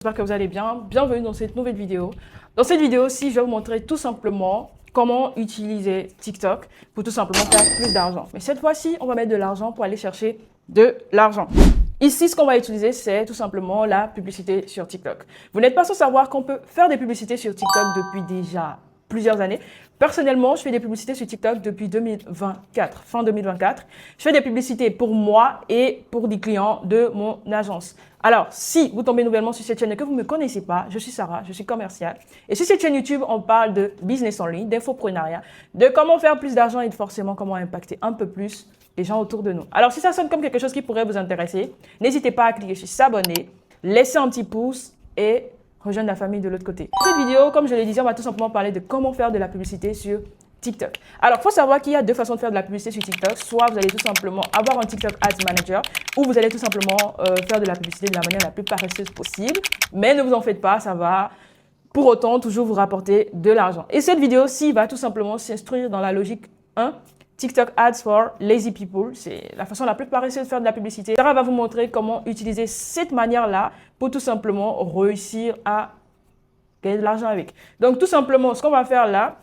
J'espère que vous allez bien. Bienvenue dans cette nouvelle vidéo. Dans cette vidéo-ci, je vais vous montrer tout simplement comment utiliser TikTok pour tout simplement faire plus d'argent. Mais cette fois-ci, on va mettre de l'argent pour aller chercher de l'argent. Ici, ce qu'on va utiliser, c'est tout simplement la publicité sur TikTok. Vous n'êtes pas sans savoir qu'on peut faire des publicités sur TikTok depuis déjà plusieurs années. Personnellement, je fais des publicités sur TikTok depuis 2024, fin 2024. Je fais des publicités pour moi et pour des clients de mon agence. Alors, si vous tombez nouvellement sur cette chaîne et que vous ne me connaissez pas, je suis Sarah, je suis commerciale. Et sur cette chaîne YouTube, on parle de business en ligne, d'infoprenariat, de comment faire plus d'argent et forcément comment impacter un peu plus les gens autour de nous. Alors, si ça sonne comme quelque chose qui pourrait vous intéresser, n'hésitez pas à cliquer sur s'abonner, laisser un petit pouce et rejoindre la famille de l'autre côté. Dans cette vidéo, comme je l'ai dit, on va tout simplement parler de comment faire de la publicité sur TikTok. Alors, il faut savoir qu'il y a deux façons de faire de la publicité sur TikTok. Soit vous allez tout simplement avoir un TikTok Ads Manager ou vous allez tout simplement faire de la publicité de la manière la plus paresseuse possible. Mais ne vous en faites pas, ça va pour autant toujours vous rapporter de l'argent. Et cette vidéo-ci va tout simplement s'instruire dans la logique 1. TikTok Ads for Lazy People, c'est la façon la plus paresseuse de faire de la publicité. Sarah va vous montrer comment utiliser cette manière-là pour tout simplement réussir à gagner de l'argent avec. Donc tout simplement, ce qu'on va faire là,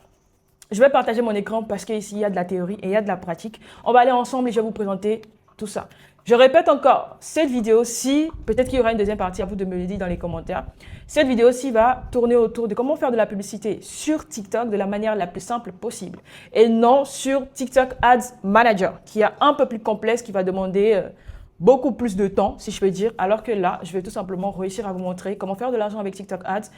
je vais partager mon écran parce qu'ici, il y a de la théorie et il y a de la pratique. On va aller ensemble et je vais vous présenter tout ça. Je répète encore, cette vidéo-ci, peut-être qu'il y aura une deuxième partie, à vous de me le dire dans les commentaires. Cette vidéo-ci va tourner autour de comment faire de la publicité sur TikTok de la manière la plus simple possible. Et non sur TikTok Ads Manager, qui est un peu plus complexe, qui va demander beaucoup plus de temps, si je peux dire, alors que là, je vais tout simplement réussir à vous montrer comment faire de l'argent avec TikTok Ads,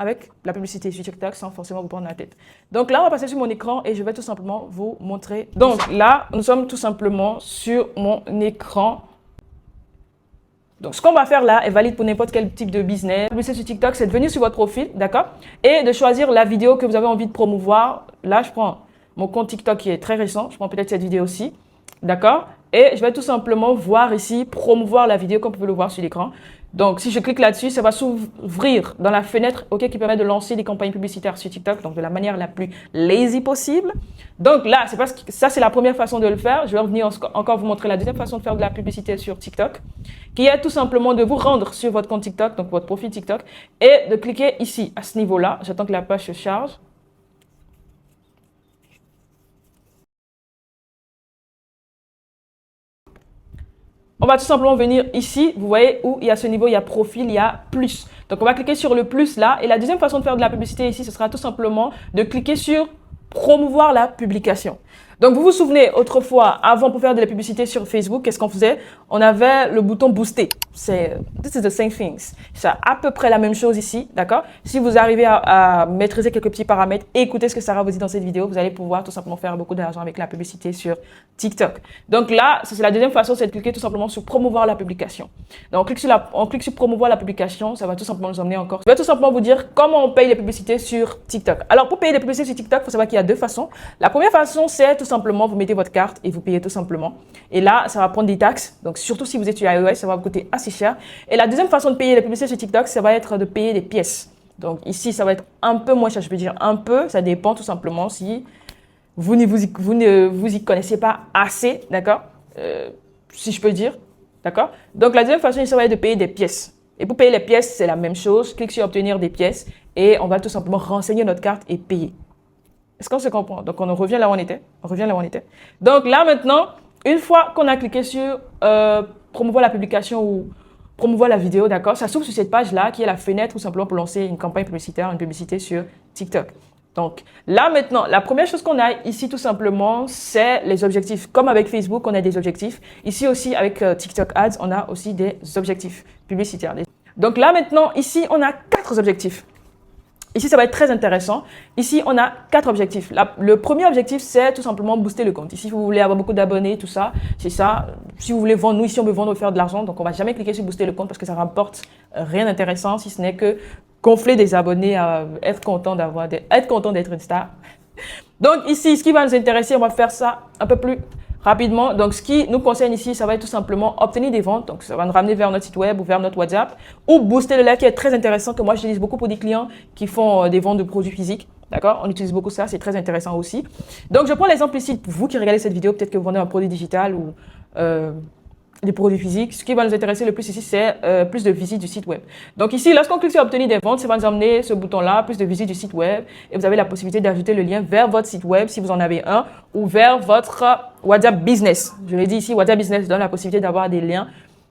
avec la publicité sur TikTok, sans forcément vous prendre la tête. Donc là, on va passer sur mon écran et je vais tout simplement vous montrer. Donc là, nous sommes tout simplement sur mon écran. Donc, ce qu'on va faire là est valide pour n'importe quel type de business. La publicité sur TikTok, c'est de venir sur votre profil, d'accord? Et de choisir la vidéo que vous avez envie de promouvoir. Là, je prends mon compte TikTok qui est très récent. Je prends peut-être cette vidéo-ci, d'accord? Et je vais tout simplement voir ici, promouvoir la vidéo comme vous pouvez le voir sur l'écran. Donc, si je clique là-dessus, ça va s'ouvrir dans la fenêtre qui permet de lancer des campagnes publicitaires sur TikTok, donc de la manière la plus lazy possible. Donc là, c'est parce que ça, c'est la première façon de le faire. Je vais revenir encore vous montrer la deuxième façon de faire de la publicité sur TikTok, qui est tout simplement de vous rendre sur votre compte TikTok, donc votre profil TikTok, et de cliquer ici, à ce niveau-là. J'attends que la page se charge. On va tout simplement venir ici, vous voyez où il y a ce niveau, il y a profil, il y a plus. Donc, on va cliquer sur le plus là. Et la deuxième façon de faire de la publicité ici, ce sera tout simplement de cliquer sur promouvoir la publication. Donc, vous vous souvenez, autrefois, avant pour faire de la publicité sur Facebook, qu'est-ce qu'on faisait? On avait le bouton booster. This is the same things. C'est à peu près la même chose ici, d'accord? Si vous arrivez à maîtriser quelques petits paramètres, écoutez ce que Sarah vous dit dans cette vidéo, vous allez pouvoir tout simplement faire beaucoup d'argent avec la publicité sur TikTok. Donc là, ça c'est la deuxième façon, c'est de cliquer tout simplement sur promouvoir la publication. Donc, on clique sur promouvoir la publication, ça va tout simplement nous emmener encore. Je vais tout simplement vous dire comment on paye les publicités sur TikTok. Alors, pour payer les publicités sur TikTok, il faut savoir qu'il y a deux façons. La première façon, c'est tout simplement, vous mettez votre carte et vous payez tout simplement. Et là, ça va prendre des taxes. Donc, surtout si vous êtes sur iOS, ça va vous coûter assez cher. Et la deuxième façon de payer les publicités sur TikTok, ça va être de payer des pièces. Donc, ici, ça va être un peu moins cher, je peux dire un peu. Ça dépend tout simplement si vous ne vous y connaissez pas assez, d'accord? Si je peux dire, d'accord? Donc, la deuxième façon, ça va être de payer des pièces. Et pour payer les pièces, c'est la même chose. Clique sur obtenir des pièces et on va tout simplement renseigner notre carte et payer. Est-ce qu'on se comprend? Donc, on revient là où on était. Donc, là, maintenant, une fois qu'on a cliqué sur promouvoir la publication ou promouvoir la vidéo, d'accord, ça s'ouvre sur cette page-là qui est la fenêtre tout simplement pour lancer une campagne publicitaire, une publicité sur TikTok. Donc, là, maintenant, la première chose qu'on a ici, tout simplement, c'est les objectifs. Comme avec Facebook, on a des objectifs. Ici aussi, avec TikTok Ads, on a aussi des objectifs publicitaires. Donc, là, maintenant, ici, on a 4 objectifs. Ici, ça va être très intéressant. Ici, on a 4 objectifs. Le premier objectif, c'est tout simplement booster le compte. Ici, si vous voulez avoir beaucoup d'abonnés, tout ça, c'est ça. Si vous voulez vendre, nous, ici, on veut vendre ou faire de l'argent. Donc, on va jamais cliquer sur booster le compte parce que ça rapporte rien d'intéressant, si ce n'est que gonfler des abonnés, être content d'être une star. Donc, ici, ce qui va nous intéresser, on va faire ça un peu plus rapidement. Donc, ce qui nous concerne ici, ça va être tout simplement obtenir des ventes. Donc, ça va nous ramener vers notre site web ou vers notre WhatsApp ou booster le live qui est très intéressant que moi, j'utilise beaucoup pour des clients qui font des ventes de produits physiques. D'accord? On utilise beaucoup ça. C'est très intéressant aussi. Donc, je prends l'exemple ici pour vous qui regardez cette vidéo. Peut-être que vous vendez un produit digital ou des produits physiques. Ce qui va nous intéresser le plus ici, c'est plus de visites du site web. Donc ici, lorsqu'on clique sur obtenir des ventes, ça va nous emmener ce bouton-là, plus de visites du site web. Et vous avez la possibilité d'ajouter le lien vers votre site web si vous en avez un ou vers votre WhatsApp Business. Je l'ai dit ici, WhatsApp Business donne la possibilité d'avoir des liens.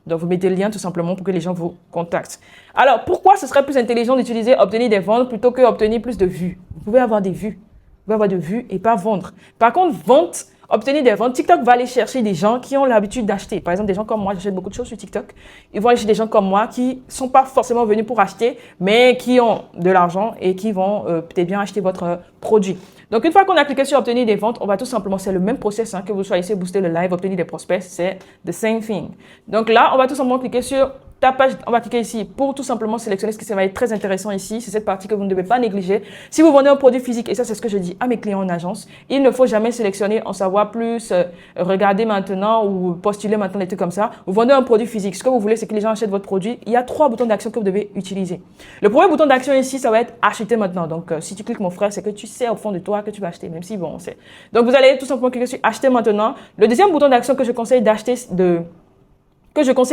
Donc, vous mettez le lien tout simplement pour que les gens vous contactent. Alors, pourquoi ce serait plus intelligent d'utiliser obtenir des ventes plutôt que obtenir plus de vues? Vous pouvez avoir des vues. Vous pouvez avoir de vues et pas vendre. Par contre, vente, obtenir des ventes, TikTok va aller chercher des gens qui ont l'habitude d'acheter. Par exemple, des gens comme moi, j'achète beaucoup de choses sur TikTok. Ils vont aller chercher des gens comme moi qui ne sont pas forcément venus pour acheter, mais qui ont de l'argent et qui vont peut-être bien acheter votre produit. Donc, une fois qu'on a cliqué sur obtenir des ventes, on va tout simplement, c'est le même process que vous choisissez booster le live, obtenir des prospects, c'est the same thing. Donc là, on va tout simplement cliquer sur ta page, on va cliquer ici pour tout simplement sélectionner ce qui va être très intéressant ici. C'est cette partie que vous ne devez pas négliger. Si vous vendez un produit physique, et ça c'est ce que je dis à mes clients en agence, il ne faut jamais sélectionner en savoir plus, regarder maintenant ou postuler maintenant des trucs comme ça. Vous vendez un produit physique. Ce que vous voulez, c'est que les gens achètent votre produit. Il y a 3 boutons d'action que vous devez utiliser. Le premier bouton d'action ici, ça va être acheter maintenant. Donc si tu cliques mon frère, c'est que tu sais au fond de toi que tu vas acheter, même si bon, on sait. Donc vous allez tout simplement cliquer sur acheter maintenant. Le deuxième bouton d'action que je conseille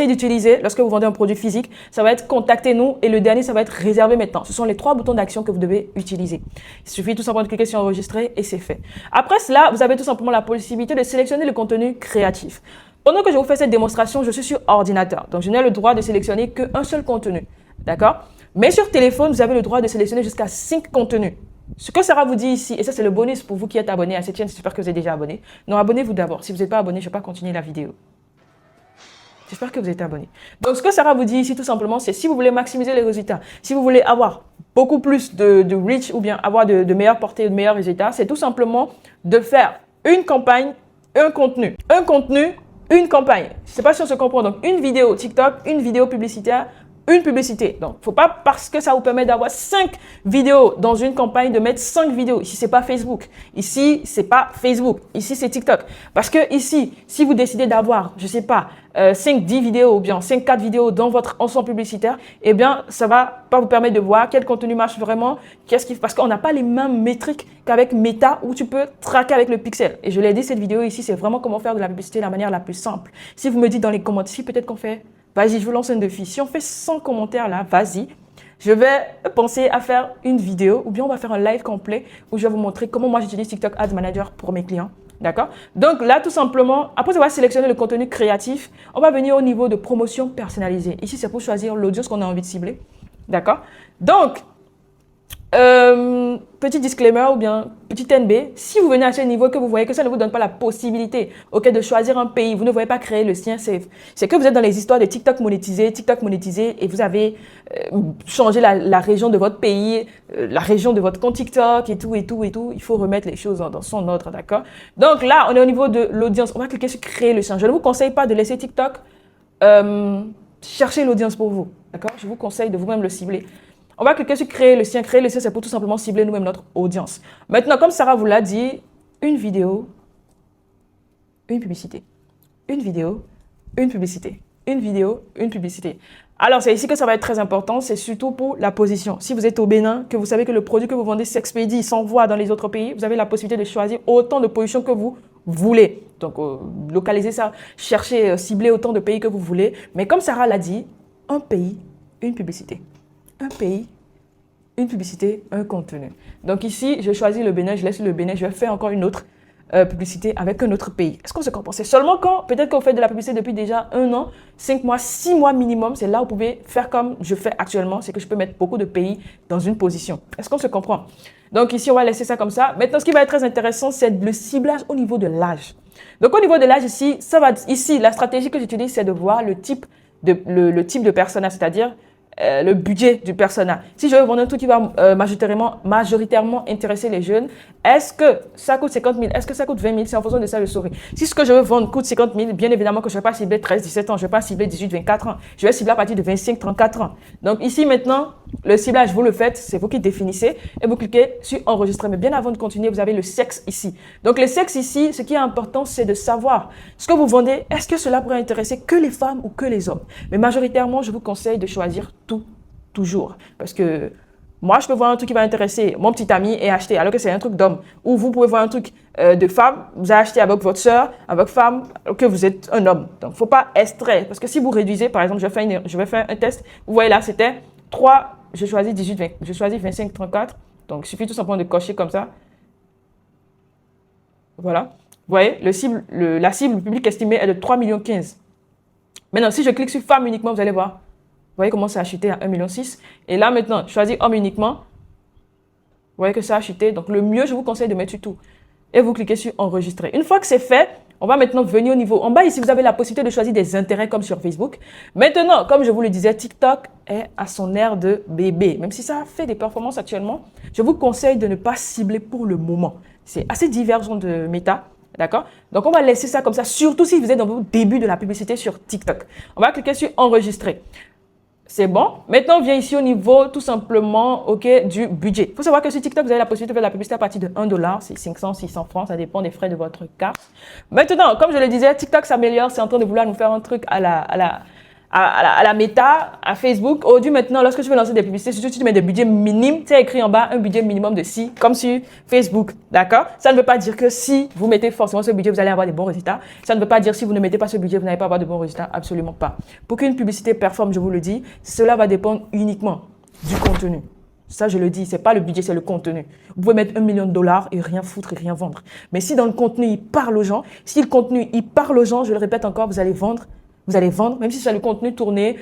d'utiliser lorsque vous vendez un produit physique, ça va être contactez-nous et le dernier, ça va être réserver maintenant. Ce sont les 3 boutons d'action que vous devez utiliser. Il suffit tout simplement de cliquer sur enregistrer et c'est fait. Après cela, vous avez tout simplement la possibilité de sélectionner le contenu créatif. Pendant que je vous fais cette démonstration, je suis sur ordinateur. Donc, je n'ai le droit de sélectionner qu'un seul contenu. D'accord? Mais sur téléphone, vous avez le droit de sélectionner jusqu'à 5 contenus. Ce que Sarah vous dit ici, et ça c'est le bonus pour vous qui êtes abonné à cette chaîne, j'espère que vous êtes déjà abonné. Non, abonnez-vous d'abord. Si vous n'êtes pas abonné, je ne vais pas continuer la vidéo. J'espère que vous êtes abonné. Donc, ce que Sarah vous dit ici, tout simplement, c'est si vous voulez maximiser les résultats, si vous voulez avoir beaucoup plus de reach ou bien avoir de meilleures portées, de meilleurs résultats, c'est tout simplement de faire une campagne, un contenu. Un contenu, une campagne. Je ne sais pas si on se comprend. Donc, une vidéo TikTok, une vidéo publicitaire, une publicité. Donc, il ne faut pas, parce que ça vous permet d'avoir 5 vidéos dans une campagne, de mettre 5 vidéos. Ici, ce n'est pas Facebook. Ici, ce n'est pas Facebook. Ici, c'est TikTok. Parce que ici, si vous décidez d'avoir, je ne sais pas, 5, 10 vidéos ou bien 5, 4 vidéos dans votre ensemble publicitaire, eh bien, ça ne va pas vous permettre de voir quel contenu marche vraiment, parce qu'on n'a pas les mêmes métriques qu'avec Meta où tu peux traquer avec le pixel. Et je l'ai dit, cette vidéo ici, c'est vraiment comment faire de la publicité de la manière la plus simple. Si vous me dites dans les commentaires, si peut-être qu'on fait... Vas-y, je vous lance un défi. Si on fait 100 commentaires là, vas-y. Je vais penser à faire une vidéo ou bien on va faire un live complet où je vais vous montrer comment moi j'utilise TikTok Ads Manager pour mes clients. D'accord? Donc là, tout simplement, après avoir sélectionné le contenu créatif, on va venir au niveau de promotion personnalisée. Ici, c'est pour choisir l'audience qu'on a envie de cibler. D'accord? Donc, petit disclaimer ou bien petit NB, si vous venez à ce niveau et que vous voyez que ça ne vous donne pas la possibilité de choisir un pays, vous ne voyez pas créer le sien, c'est que vous êtes dans les histoires de TikTok monétisé et vous avez changé la région de votre pays, la région de votre compte TikTok et tout. Il faut remettre les choses dans son ordre, d'accord? Donc là, on est au niveau de l'audience. On va cliquer sur créer le sien. Je ne vous conseille pas de laisser TikTok chercher l'audience pour vous, d'accord? Je vous conseille de vous-même le cibler. On va cliquer sur créer le sien. Créer le sien, c'est pour tout simplement cibler nous-mêmes notre audience. Maintenant, comme Sarah vous l'a dit, une vidéo, une publicité. Une vidéo, une publicité. Une vidéo, une publicité. Alors, c'est ici que ça va être très important. C'est surtout pour la position. Si vous êtes au Bénin, que vous savez que le produit que vous vendez s'expédie, s'envoie dans les autres pays, vous avez la possibilité de choisir autant de positions que vous voulez. Donc, localisez ça, cherchez, ciblez autant de pays que vous voulez. Mais comme Sarah l'a dit, un pays, une publicité. Un pays, une publicité, un contenu. Donc ici, je choisis le Bénin, je laisse le Bénin, je vais faire encore une autre publicité avec un autre pays. Est-ce qu'on se comprend? C'est seulement quand, peut-être que vous faites de la publicité depuis déjà 1 an, 5 mois, 6 mois minimum, c'est là où vous pouvez faire comme je fais actuellement, c'est que je peux mettre beaucoup de pays dans une position. Est-ce qu'on se comprend? Donc ici, on va laisser ça comme ça. Maintenant, ce qui va être très intéressant, c'est le ciblage au niveau de l'âge. Donc au niveau de l'âge ici, la stratégie que j'utilise, c'est de voir le type de persona, c'est-à-dire le budget du persona. Si je veux vendre un truc qui va majoritairement intéresser les jeunes, est-ce que ça coûte 50 000? Est-ce que ça coûte 20 000? C'est en fonction de ça, je saurai. Si ce que je veux vendre coûte 50 000, bien évidemment que je ne vais pas cibler 13, 17 ans, je ne vais pas cibler 18, 24 ans. Je vais cibler à partir de 25, 34 ans. Donc ici maintenant, le ciblage, vous le faites, c'est vous qui définissez et vous cliquez sur enregistrer. Mais bien avant de continuer, vous avez le sexe ici. Donc le sexe ici, ce qui est important, c'est de savoir ce que vous vendez. Est-ce que cela pourrait intéresser que les femmes ou que les hommes? Mais majoritairement, je vous conseille de choisir tout, toujours. Parce que Moi, je peux voir un truc qui va intéresser mon petit ami et acheter, alors que c'est un truc d'homme. Ou vous pouvez voir un truc de femme, vous allez acheter avec votre soeur, avec votre femme, alors que vous êtes un homme. Donc, il ne faut pas extraire. Parce que si vous réduisez, par exemple, je vais faire un test. Vous voyez là, c'était 3, je choisis 18, 20, je choisis 25, 34. Donc, il suffit tout simplement de cocher comme ça. Voilà. Vous voyez, la cible public estimée est de 3,15 millions. Maintenant, si je clique sur femme uniquement, vous allez voir. Vous voyez comment ça a chuté à 1,6 million. Et là, maintenant, je choisis homme uniquement. Vous voyez que ça a chuté. Donc, le mieux, je vous conseille de mettre sur tout. Et vous cliquez sur enregistrer. Une fois que c'est fait, on va maintenant venir au niveau. En bas, ici, vous avez la possibilité de choisir des intérêts comme sur Facebook. Maintenant, comme je vous le disais, TikTok est à son air de bébé. Même si ça fait des performances actuellement, je vous conseille de ne pas cibler pour le moment. C'est assez divergent de méta. D'accord? Donc, on va laisser ça comme ça, surtout si vous êtes dans vos débuts de la publicité sur TikTok. On va cliquer sur enregistrer. C'est bon. Maintenant, on vient ici au niveau tout simplement du budget. Il faut savoir que sur TikTok, vous avez la possibilité de faire la publicité à partir de 1 $, c'est 500, 600 francs, ça dépend des frais de votre carte. Maintenant, comme je le disais, TikTok s'améliore, c'est en train de vouloir nous faire un truc à la méta, à Facebook. Aujourd'hui, maintenant, lorsque tu veux lancer des publicités, surtout si tu mets des budgets minimes, tu as écrit en bas un budget minimum de 6, comme sur Facebook. D'accord? Ça ne veut pas dire que si vous mettez forcément ce budget, vous allez avoir des bons résultats. Ça ne veut pas dire si vous ne mettez pas ce budget, vous n'allez pas avoir de bons résultats. Absolument pas. Pour qu'une publicité performe, je vous le dis, cela va dépendre uniquement du contenu. Ça, je le dis, c'est pas le budget, c'est le contenu. Vous pouvez mettre $1 million et rien foutre et rien vendre. Mais si dans le contenu, il parle aux gens, si le contenu, il parle aux gens, je le répète encore, vous allez vendre. Vous allez vendre, même si c'est le contenu tourné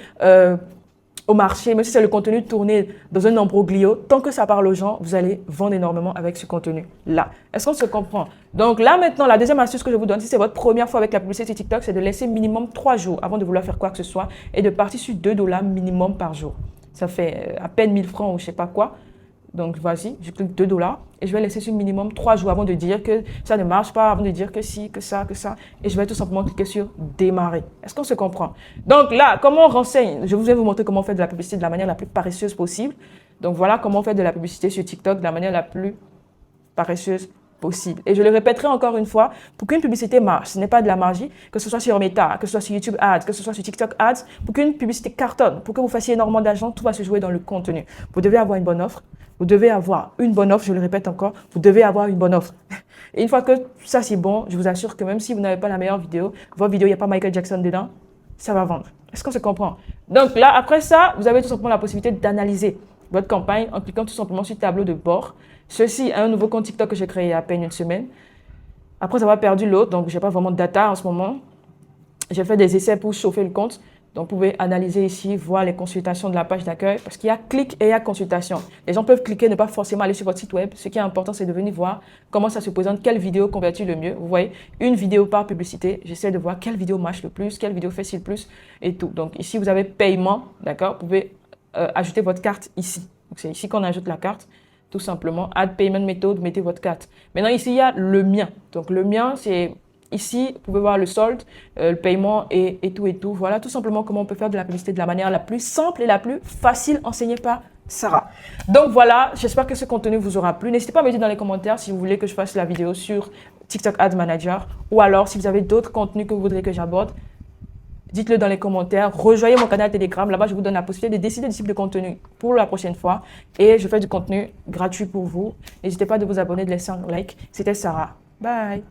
au marché, même si c'est le contenu tourné dans un imbroglio, tant que ça parle aux gens, vous allez vendre énormément avec ce contenu-là. Est-ce qu'on se comprend? Donc là, maintenant, la deuxième astuce que je vous donne, si c'est votre première fois avec la publicité sur TikTok, c'est de laisser minimum 3 jours avant de vouloir faire quoi que ce soit et de partir sur 2 $ minimum par jour. Ça fait à peine 1000 francs ou je sais pas quoi. Donc, voici, je clique 2 $ et je vais laisser sur minimum 3 jours avant de dire que ça ne marche pas, avant de dire que si, que ça, que ça. Et je vais tout simplement cliquer sur démarrer. Est-ce qu'on se comprend? Donc là, comment on renseigne? Je vais vous montrer comment faire de la publicité de la manière la plus paresseuse possible. Donc voilà comment faire de la publicité sur TikTok de la manière la plus paresseuse possible. Et je le répéterai encore une fois, pour qu'une publicité marche, ce n'est pas de la magie, que ce soit sur Meta, que ce soit sur YouTube Ads, que ce soit sur TikTok Ads, pour qu'une publicité cartonne, pour que vous fassiez énormément d'argent, tout va se jouer dans le contenu. Vous devez avoir une bonne offre, vous devez avoir une bonne offre, je le répète encore, vous devez avoir une bonne offre. Et une fois que ça c'est bon, je vous assure que même si vous n'avez pas la meilleure vidéo, votre vidéo, il n'y a pas Michael Jackson dedans, ça va vendre. Est-ce qu'on se comprend? Donc là, après ça, vous avez tout simplement la possibilité d'analyser votre campagne en cliquant tout simplement sur tableau de bord. Ceci est un nouveau compte TikTok que j'ai créé il y a à peine une semaine. Après avoir perdu l'autre, donc je n'ai pas vraiment de data en ce moment. J'ai fait des essais pour chauffer le compte. Donc, vous pouvez analyser ici, voir les consultations de la page d'accueil parce qu'il y a clic et il y a consultation. Les gens peuvent cliquer, ne pas forcément aller sur votre site web. Ce qui est important, c'est de venir voir comment ça se présente, quelle vidéo convertit le mieux. Vous voyez, une vidéo par publicité. J'essaie de voir quelle vidéo marche le plus, quelle vidéo fait-il le plus et tout. Donc, ici, vous avez paiement, d'accord? Vous pouvez ajouter votre carte ici. Donc, c'est ici qu'on ajoute la carte. Tout simplement, Add Payment Method, mettez votre carte. Maintenant, ici, il y a le mien. Donc, le mien, c'est ici, vous pouvez voir le solde, le paiement et tout et tout. Voilà tout simplement comment on peut faire de la publicité de la manière la plus simple et la plus facile enseignée par Sarah. Donc, voilà, j'espère que ce contenu vous aura plu. N'hésitez pas à me dire dans les commentaires si vous voulez que je fasse la vidéo sur TikTok Ads Manager ou alors si vous avez d'autres contenus que vous voudrez que j'aborde. Dites-le dans les commentaires. Rejoignez mon canal Telegram. Là-bas, je vous donne la possibilité de décider du type de contenu pour la prochaine fois. Et je fais du contenu gratuit pour vous. N'hésitez pas à vous abonner, de laisser un like. C'était Sarah. Bye.